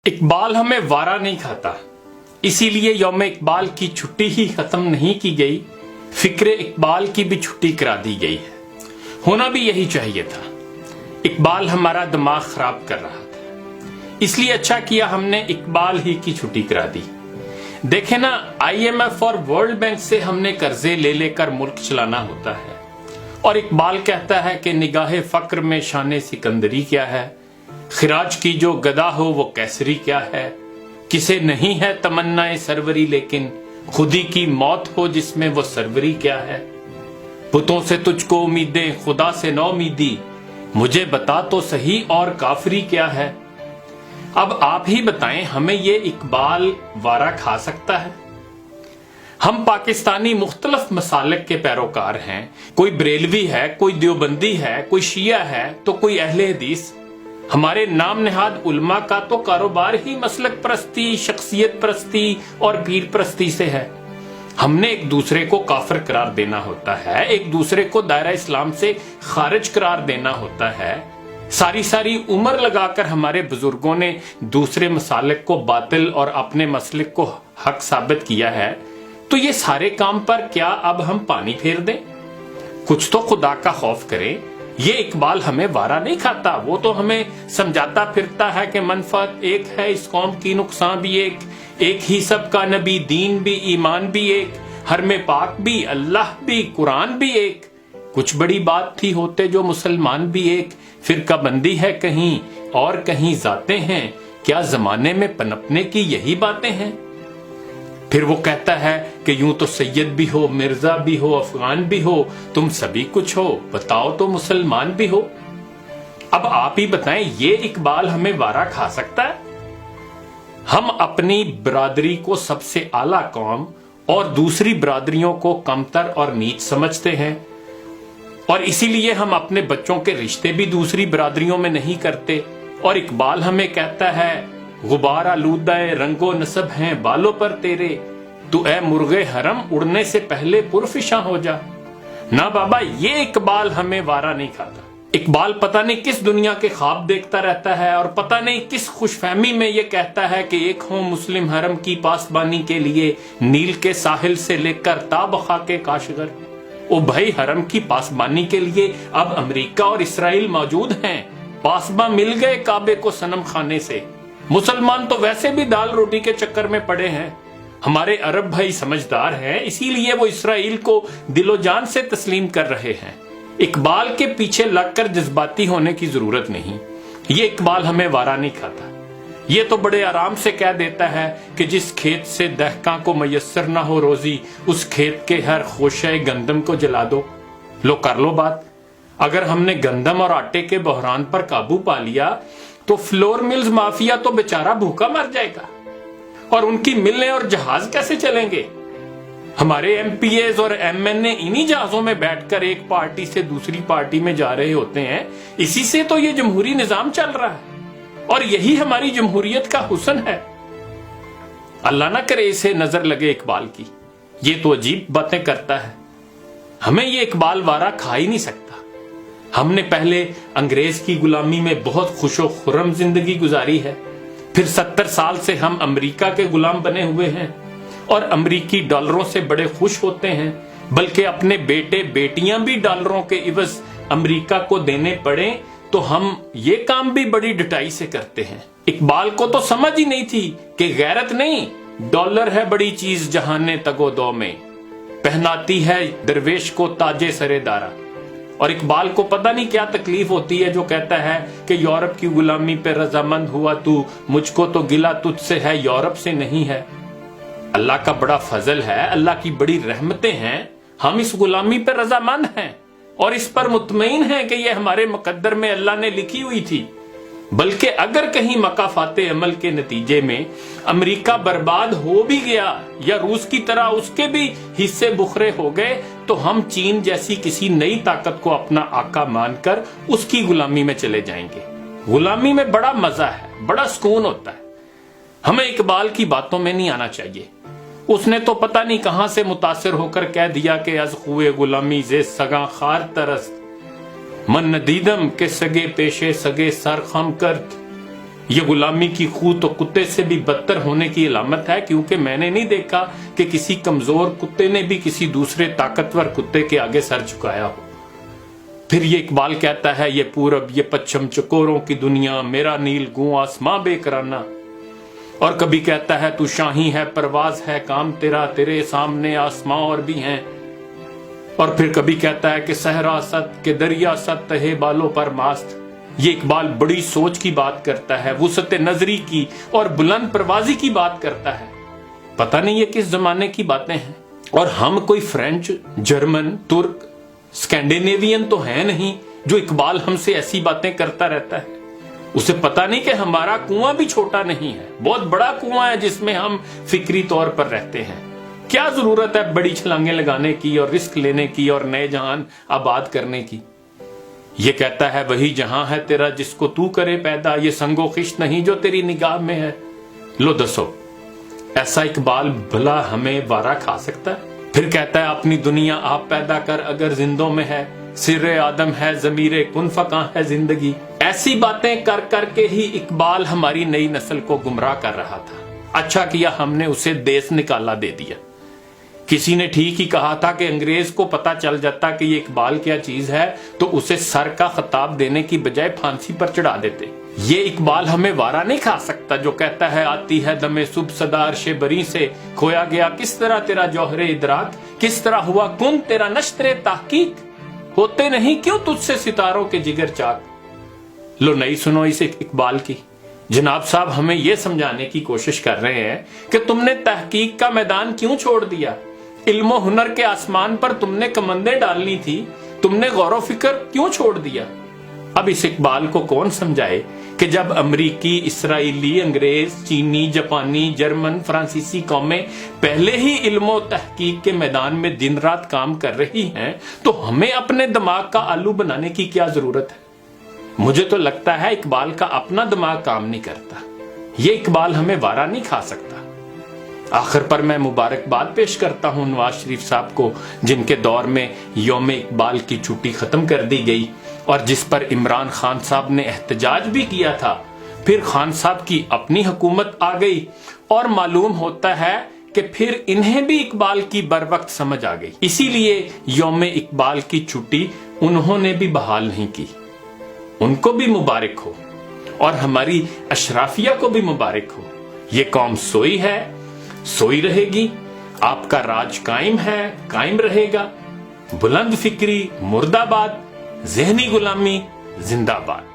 اقبال ہمیں وارا نہیں کھاتا، اسی لیے یوم اقبال کی چھٹی ہی ختم نہیں کی گئی، فکر اقبال کی بھی چھٹی کرا دی گئی ہے۔ ہونا بھی یہی چاہیے تھا۔ اقبال ہمارا دماغ خراب کر رہا تھا، اس لیے اچھا کیا ہم نے اقبال ہی کی چھٹی کرا دی۔ دیکھیں نا، IMF اور ورلڈ بینک سے ہم نے قرضے لے لے کر ملک چلانا ہوتا ہے، اور اقبال کہتا ہے کہ نگاہ فقر میں شان سکندری کیا ہے، خراج کی جو گدا ہو وہ کیسری کیا ہے، کسے نہیں ہے تمنا سروری لیکن خودی کی موت ہو جس میں وہ سروری کیا ہے، بتوں سے تجھ کو امیدیں خدا سے نو امیدی، مجھے بتا تو صحیح اور کافری کیا ہے۔ اب آپ ہی بتائیں، ہمیں یہ اقبال وارا کھا سکتا ہے؟ ہم پاکستانی مختلف مسالک کے پیروکار ہیں، کوئی بریلوی ہے، کوئی دیوبندی ہے، کوئی شیعہ ہے تو کوئی اہل حدیث۔ ہمارے نام نہاد علماء کا تو کاروبار ہی مسلک پرستی، شخصیت پرستی اور پیر پرستی سے ہے۔ ہم نے ایک دوسرے کو کافر قرار دینا ہوتا ہے، ایک دوسرے کو دائرہ اسلام سے خارج قرار دینا ہوتا ہے۔ ساری عمر لگا کر ہمارے بزرگوں نے دوسرے مسالک کو باطل اور اپنے مسلک کو حق ثابت کیا ہے، تو یہ سارے کام پر کیا اب ہم پانی پھیر دیں؟ کچھ تو خدا کا خوف کریں۔ یہ اقبال ہمیں وارا نہیں کھاتا، وہ تو ہمیں سمجھاتا پھرتا ہے کہ منفعت ایک ہے اس قوم کی، نقصان بھی ایک ہی سب کا نبی، دین بھی، ایمان بھی ایک، حرم پاک بھی، اللہ بھی، قرآن بھی ایک، کچھ بڑی بات تھی ہوتے جو مسلمان بھی ایک، فرقہ بندی ہے کہیں اور کہیں ذاتیں ہیں، کیا زمانے میں پنپنے کی یہی باتیں ہیں؟ پھر وہ کہتا ہے کہ یوں تو سید بھی ہو، مرزا بھی ہو، افغان بھی ہو، تم سبھی کچھ ہو، بتاؤ تو مسلمان بھی ہو۔ اب آپ ہی بتائیں، یہ اقبال ہمیں وارا کھا سکتا ہے؟ ہم اپنی برادری کو سب سے اعلیٰ قوم اور دوسری برادریوں کو کمتر اور نیچ سمجھتے ہیں، اور اسی لیے ہم اپنے بچوں کے رشتے بھی دوسری برادریوں میں نہیں کرتے، اور اقبال ہمیں کہتا ہے غبار آلودہ رنگ و نسب ہیں بالوں پر تیرے، تو اے مرغ حرم اڑنے سے پہلے پرفشاں ہو جا۔ نہ بابا، یہ اقبال ہمیں وارا نہیں کھاتا۔ اقبال پتہ نہیں کس دنیا کے خواب دیکھتا رہتا ہے، اور پتہ نہیں کس خوش فہمی میں یہ کہتا ہے کہ ایک ہوں مسلم حرم کی پاسبانی کے لیے نیل کے ساحل سے لے کر تا بخا کے کاشغر۔ او بھائی، حرم کی پاسبانی کے لیے اب امریکہ اور اسرائیل موجود ہیں، پاسباں مل گئے کعبے کو صنم خانے سے۔ مسلمان تو ویسے بھی دال روٹی کے چکر میں پڑے ہیں۔ ہمارے عرب بھائی سمجھدار ہیں، اسی لیے وہ اسرائیل کو دل و جان سے تسلیم کر رہے ہیں۔ اقبال کے پیچھے لگ کر جذباتی ہونے کی ضرورت نہیں، یہ اقبال ہمیں وارا نہیں کھاتا۔ یہ تو بڑے آرام سے کہہ دیتا ہے کہ جس کھیت سے دہقاں کو میسر نہ ہو روزی، اس کھیت کے ہر خوشے گندم کو جلا دو۔ لو کر لو بات۔ اگر ہم نے گندم اور آٹے کے بحران پر قابو پا لیا تو فلور ملز مافیا تو بیچارہ بھوکا مر جائے گا، اور ان کی ملیں اور جہاز کیسے چلیں گے؟ ہمارے MPAs اور MNA انہی جہازوں میں بیٹھ کر ایک پارٹی سے دوسری پارٹی میں جا رہے ہوتے ہیں۔ اسی سے تو یہ جمہوری نظام چل رہا ہے، اور یہی ہماری جمہوریت کا حسن ہے۔ اللہ نہ کرے اسے نظر لگے اقبال کی، یہ تو عجیب باتیں کرتا ہے۔ ہمیں یہ اقبال وارا کھا ہی نہیں سکتا۔ ہم نے پہلے انگریز کی غلامی میں بہت خوش و خرم زندگی گزاری ہے، پھر 70 سال سے ہم امریکہ کے غلام بنے ہوئے ہیں، اور امریکی ڈالروں سے بڑے خوش ہوتے ہیں، بلکہ اپنے بیٹے بیٹیاں بھی ڈالروں کے عوض امریکہ کو دینے پڑیں تو ہم یہ کام بھی بڑی ڈٹائی سے کرتے ہیں۔ اقبال کو تو سمجھ ہی نہیں تھی کہ غیرت نہیں، ڈالر ہے بڑی چیز جہان تگو دو میں، پہناتی ہے درویش کو تاج سرے دارا۔ اور اقبال کو پتہ نہیں کیا تکلیف ہوتی ہے جو کہتا ہے کہ یورپ کی غلامی پہ رضامند ہوا تو، مجھ کو تو گلہ تجھ سے ہے یورپ سے نہیں ہے۔ اللہ کا بڑا فضل ہے، اللہ کی بڑی رحمتیں ہیں، ہم اس غلامی پہ رضامند ہیں اور اس پر مطمئن ہیں کہ یہ ہمارے مقدر میں اللہ نے لکھی ہوئی تھی۔ بلکہ اگر کہیں مکافات عمل کے نتیجے میں امریکہ برباد ہو بھی گیا یا روس کی طرح اس کے بھی حصے بکھرے ہو گئے تو ہم چین جیسی کسی نئی طاقت کو اپنا آقا مان کر اس کی غلامی میں چلے جائیں گے۔ غلامی میں بڑا مزہ ہے، بڑا سکون ہوتا ہے۔ ہمیں اقبال کی باتوں میں نہیں آنا چاہیے۔ اس نے تو پتہ نہیں کہاں سے متاثر ہو کر کہہ دیا کہ از خوئے غلامی زے سگاں خار ترست، من ندیدم کے سگے پیشے سگے سر خم کرت، یہ غلامی کی خو تو کتے سے بھی بدتر ہونے کی علامت ہے، کیونکہ میں نے نہیں دیکھا کہ کسی کمزور کتے نے بھی کسی دوسرے طاقتور کتے کے آگے سر جھکایا ہو۔ پھر یہ اقبال کہتا ہے، یہ پورب یہ پچھم چکوروں کی دنیا، میرا نیل گوں آسماں بے کرانہ۔ اور کبھی کہتا ہے، تو شاہی ہے پرواز ہے کام تیرا، تیرے سامنے آسماں اور بھی ہیں۔ اور پھر کبھی کہتا ہے کہ صحرا ست کہ دریا ست تہے بالوں پر ماست۔ یہ اقبال بڑی سوچ کی بات کرتا ہے، وسعت نظری کی اور بلند پروازی کی بات کرتا ہے۔ پتہ نہیں یہ کس زمانے کی باتیں ہیں، اور ہم کوئی فرینچ، جرمن، ترک، اسکینڈینیوین تو ہے نہیں جو اقبال ہم سے ایسی باتیں کرتا رہتا ہے۔ اسے پتہ نہیں کہ ہمارا کنواں بھی چھوٹا نہیں ہے، بہت بڑا کنواں ہے جس میں ہم فکری طور پر رہتے ہیں۔ کیا ضرورت ہے بڑی چھلانگیں لگانے کی اور رسک لینے کی اور نئے جہان آباد کرنے کی؟ یہ کہتا ہے، وہی جہاں ہے تیرا جس کو تو کرے پیدا، یہ سنگ و خشت نہیں جو تیری نگاہ میں ہے۔ لو دسو، ایسا اقبال بھلا ہمیں وارا کھا سکتا ہے؟ پھر کہتا ہے، اپنی دنیا آپ پیدا کر اگر زندوں میں ہے، سر آدم ہے ضمیر کن فکاں ہے زندگی۔ ایسی باتیں کر کر کے ہی اقبال ہماری نئی نسل کو گمراہ کر رہا تھا۔ اچھا کیا ہم نے اسے دیس نکالا دے دیا۔ کسی نے ٹھیک ہی کہا تھا کہ انگریز کو پتا چل جاتا کہ یہ اقبال کیا چیز ہے تو اسے سر کا خطاب دینے کی بجائے پھانسی پر چڑھا دیتے۔ یہ اقبال ہمیں وارا نہیں کھا سکتا جو کہتا ہے، آتی ہے دمے صبح صدا عرش بری سے، کھویا گیا کس طرح تیرا جوہر ادراک، کس طرح ہوا کن تیرا نشتر تحقیق، ہوتے نہیں کیوں تجھ سے ستاروں کے جگر چاک۔ لو نہیں سنو اس اقبال کی۔ جناب صاحب ہمیں یہ سمجھانے کی کوشش کر رہے ہیں کہ تم نے تحقیق کا میدان کیوں چھوڑ دیا، علم و ہنر کے آسمان پر تم نے کمندیں ڈالنی تھی، تم نے غور و فکر کیوں چھوڑ دیا؟ اب اس اقبال کو کون سمجھائے کہ جب امریکی، اسرائیلی، انگریز، چینی، جاپانی، جرمن، فرانسیسی قومیں پہلے ہی علم و تحقیق کے میدان میں دن رات کام کر رہی ہیں تو ہمیں اپنے دماغ کا آلو بنانے کی کیا ضرورت ہے؟ مجھے تو لگتا ہے اقبال کا اپنا دماغ کام نہیں کرتا، یہ اقبال ہمیں وارا نہیں کھا سکتا۔ آخر پر میں مبارکباد پیش کرتا ہوں نواز شریف صاحب کو، جن کے دور میں یوم اقبال کی چھٹی ختم کر دی گئی اور جس پر عمران خان صاحب نے احتجاج بھی کیا تھا۔ پھر خان صاحب کی اپنی حکومت آ گئی اور معلوم ہوتا ہے کہ پھر انہیں بھی اقبال کی بر وقت سمجھ آ گئی، اسی لیے یوم اقبال کی چھٹی انہوں نے بھی بحال نہیں کی۔ ان کو بھی مبارک ہو اور ہماری اشرافیہ کو بھی مبارک ہو۔ یہ قوم سوئی ہے، سوئی رہے گی، آپ کا راج قائم ہے، قائم رہے گا۔ بلند فکری مردہ باد، ذہنی غلامی زندہ باد۔